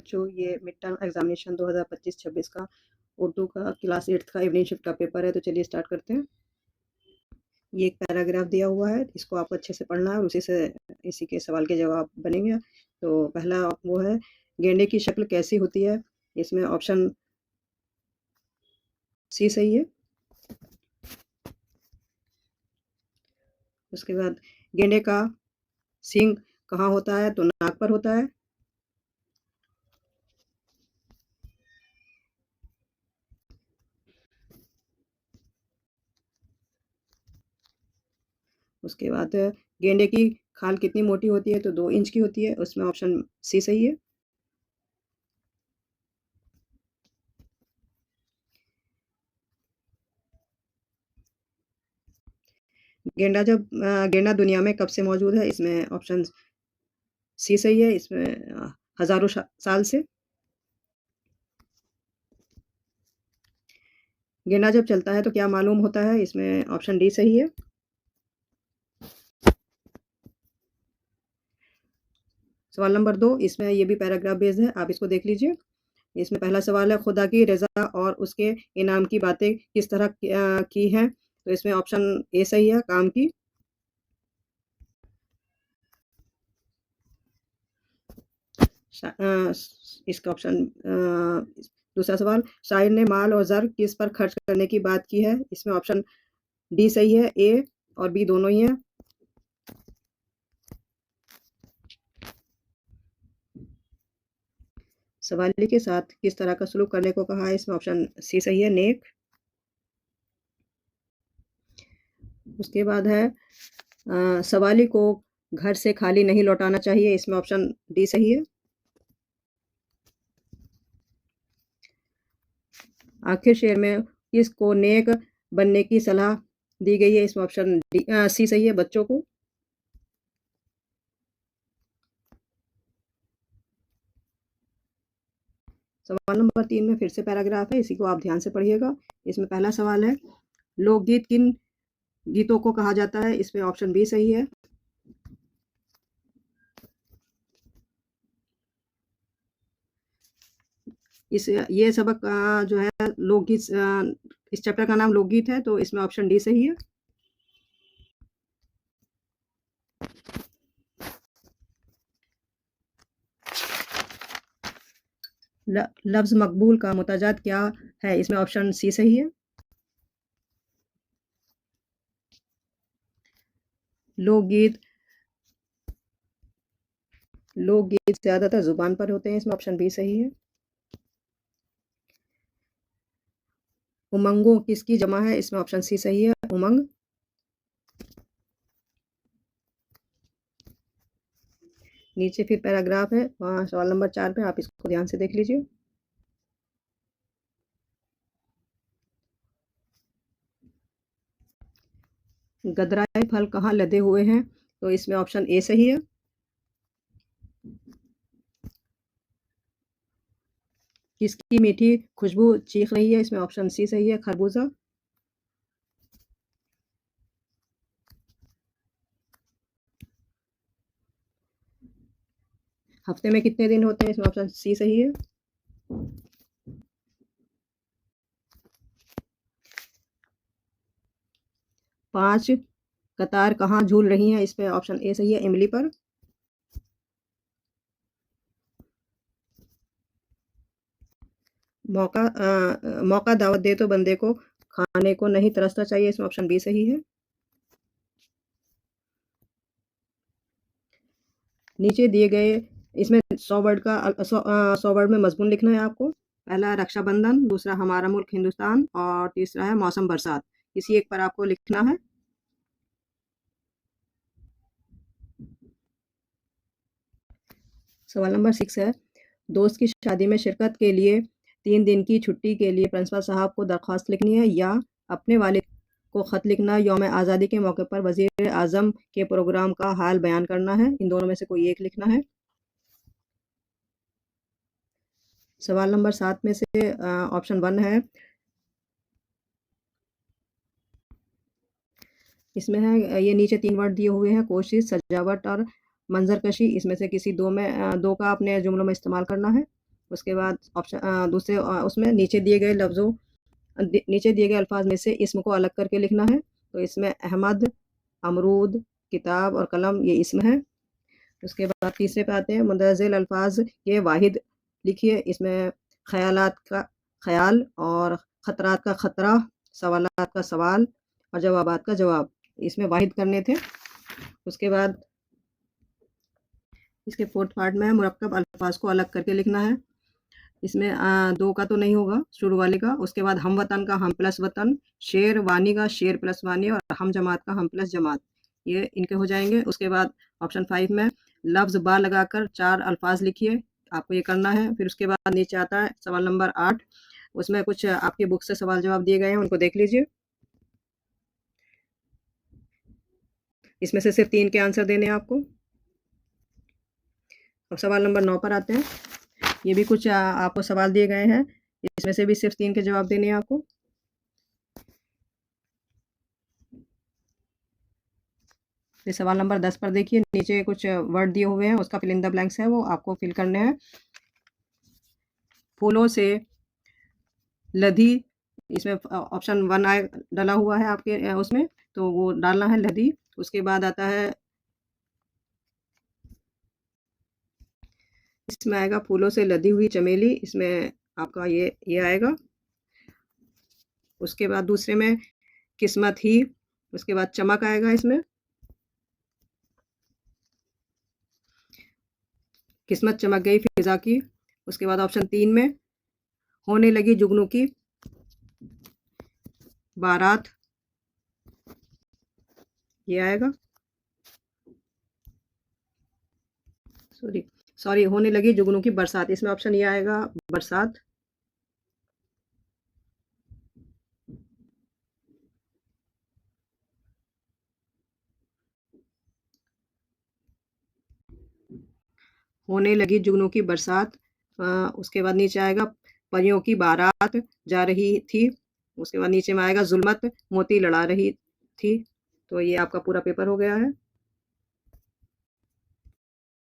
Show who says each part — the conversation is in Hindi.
Speaker 1: बच्चों, ये मिड टर्म एग्जामिनेशन 2025-26 का उर्दू का क्लास 8th का इवनिंग शिफ्ट का पेपर है। तो चलिए स्टार्ट करते हैं। ये एक पैराग्राफ दिया हुआ है, इसको आपको अच्छे से पढ़ना है और उसी से इसी के सवाल के जवाब बनेंगे। तो पहला वो है, गेंडे की शक्ल कैसी होती है। इसमें ऑप्शन सी सही है। उसके बाद गेंडे का सींग कहाँ होता है, तो नाक पर होता है। उसके बाद गेंडे की खाल कितनी मोटी होती है, तो 2 इंच की होती है। उसमें ऑप्शन सी सही है। गेंडा दुनिया में कब से मौजूद है, इसमें ऑप्शन सी सही है। इसमें हजारों साल से। गेंडा जब चलता है तो क्या मालूम होता है, इसमें ऑप्शन डी सही है। सवाल नंबर 2, इसमें ये भी पैराग्राफ बेस्ड है, आप इसको देख लीजिए। इसमें पहला सवाल है, खुदा की रजा और उसके इनाम की बातें किस तरह की हैं, तो इसमें ऑप्शन ए सही है, काम की। इसका ऑप्शन दूसरा सवाल, शायर ने माल और जर किस पर खर्च करने की बात की है, इसमें ऑप्शन डी सही है, ए और बी दोनों ही है। सवाली के साथ किस तरह का सलूक करने को कहा है, इसमें ऑप्शन सी सही है, नेक। उसके बाद है, सवाली को घर से खाली नहीं लौटाना चाहिए, इसमें ऑप्शन डी सही है। आखिर शेर में किसको नेक बनने की सलाह दी गई है, इसमें ऑप्शन सी सही है, बच्चों को। सवाल नंबर 3 में फिर से पैराग्राफ है, इसी को आप ध्यान से पढ़िएगा। इसमें पहला सवाल है, लोकगीत किन गीतों को कहा जाता है, इसमें ऑप्शन बी सही है। ये सबक जो है लोकगीत, इस चैप्टर का नाम लोकगीत है, तो इसमें ऑप्शन डी सही है। लफ्ज मकबूल का मुताजात क्या है, इसमें ऑप्शन सी सही है। लोकगीत लोकगीत ज्यादातर जुबान पर होते हैं, इसमें ऑप्शन बी सही है। उमंगों किसकी जमा है, इसमें ऑप्शन सी सही है, उमंग। नीचे फिर पैराग्राफ है, वहाँ सवाल नंबर 4 पे आप इसको ध्यान से देख लीजिए। गदराए फल कहाँ लदे हुए हैं, तो इसमें ऑप्शन ए सही है। किसकी मीठी खुशबू चीख रही है, इसमें ऑप्शन सी सही है, खरबूजा। हफ्ते में कितने दिन होते हैं, इसमें ऑप्शन सी सही है। पांच कतार कहाँ झूल रही हैं, इसमें ऑप्शन ए सही है, इमली पर। मौका दावत दे तो बंदे को खाने को नहीं तरसना चाहिए, इसमें ऑप्शन बी सही है। नीचे दिए गए इसमें 100 वर्ड का 100 वर्ड में मजमून लिखना है आपको। पहला रक्षाबंधन, दूसरा हमारा मुल्क हिंदुस्तान और तीसरा है मौसम बरसात। किसी एक पर आपको लिखना है। सवाल नंबर 6 है, दोस्त की शादी में शिरकत के लिए 3 दिन की छुट्टी के लिए प्रिंसिपल साहब को दरख्वास्त लिखनी है, या अपने वालिद को ख़त लिखना, यौम आज़ादी के मौके पर वज़ीर आज़म के प्रोग्राम का हाल बयान करना है। इन दोनों में से कोई एक लिखना है। सवाल नंबर 7 में से ऑप्शन 1 है, इसमें है, ये नीचे 3 वर्ड दिए हुए हैं, कोशिश, सजावट और मंजरकशी। इसमें से किसी दो का अपने जुमलों में इस्तेमाल करना है। उसके बाद ऑप्शन दूसरे उसमें नीचे दिए गए अल्फाज में से इसम को अलग करके लिखना है। तो इसमें अहमद, अमरूद, किताब और कलम ये इसम है। उसके बाद तीसरे पे आते हैं, मुंदरजिल अल्फाज के वाहिद लिखिए। इसमें ख्यालात का ख्याल और ख़तरात का ख़तरा, सवालात का सवाल और जवाबात का जवाब, इसमें वाहिद करने थे। उसके बाद इसके फोर्थ पार्ट में मुरक्कब अल्फाज को अलग करके लिखना है। इसमें दो का तो नहीं होगा, शुरू वाले का। उसके बाद हम वतन का हम प्लस वतन, शेर वानी का शेर प्लस वानी और हम जमात का हम प्लस जमात, ये इनके हो जाएंगे। उसके बाद ऑप्शन 5 में लफ्ज़ बा लगाकर 4 अल्फाज लिखिए, आपको ये करना है। फिर उसके बाद नीचे आता है सवाल नंबर 8, उसमें कुछ आपकी बुक से सवाल जवाब दिए गए हैं, उनको देख लीजिए। इसमें से सिर्फ 3 के आंसर देने हैं आपको। अब सवाल नंबर 9 पर आते हैं। ये भी कुछ आपको सवाल दिए गए हैं, इसमें से भी सिर्फ 3 के जवाब देने हैं आपको। फिर सवाल नंबर 10 पर देखिए, नीचे कुछ वर्ड दिए हुए हैं, उसका फिल इन द ब्लैंक्स है, वो आपको फिल करने हैं। फूलों से लदी, इसमें ऑप्शन 1 डाला हुआ है आपके उसमें, तो वो डालना है लदी। उसके बाद आता है, इसमें आएगा फूलों से लदी हुई चमेली, इसमें आपका ये आएगा। उसके बाद दूसरे में किस्मत ही, उसके बाद चमक आएगा इसमें, किस्मत चमक गई फिजा की। उसके बाद ऑप्शन 3 में होने लगी जुगनू की बारात, ये आएगा। सॉरी होने लगी जुगनू की बरसात, इसमें ऑप्शन ये आएगा बरसात। होने लगी जुगनू की बरसात। उसके बाद नीचे आएगा परियों की बारात जा रही थी। उसके बाद नीचे में आएगा जुल्मत मोती लड़ा रही थी। तो ये आपका पूरा पेपर हो गया है।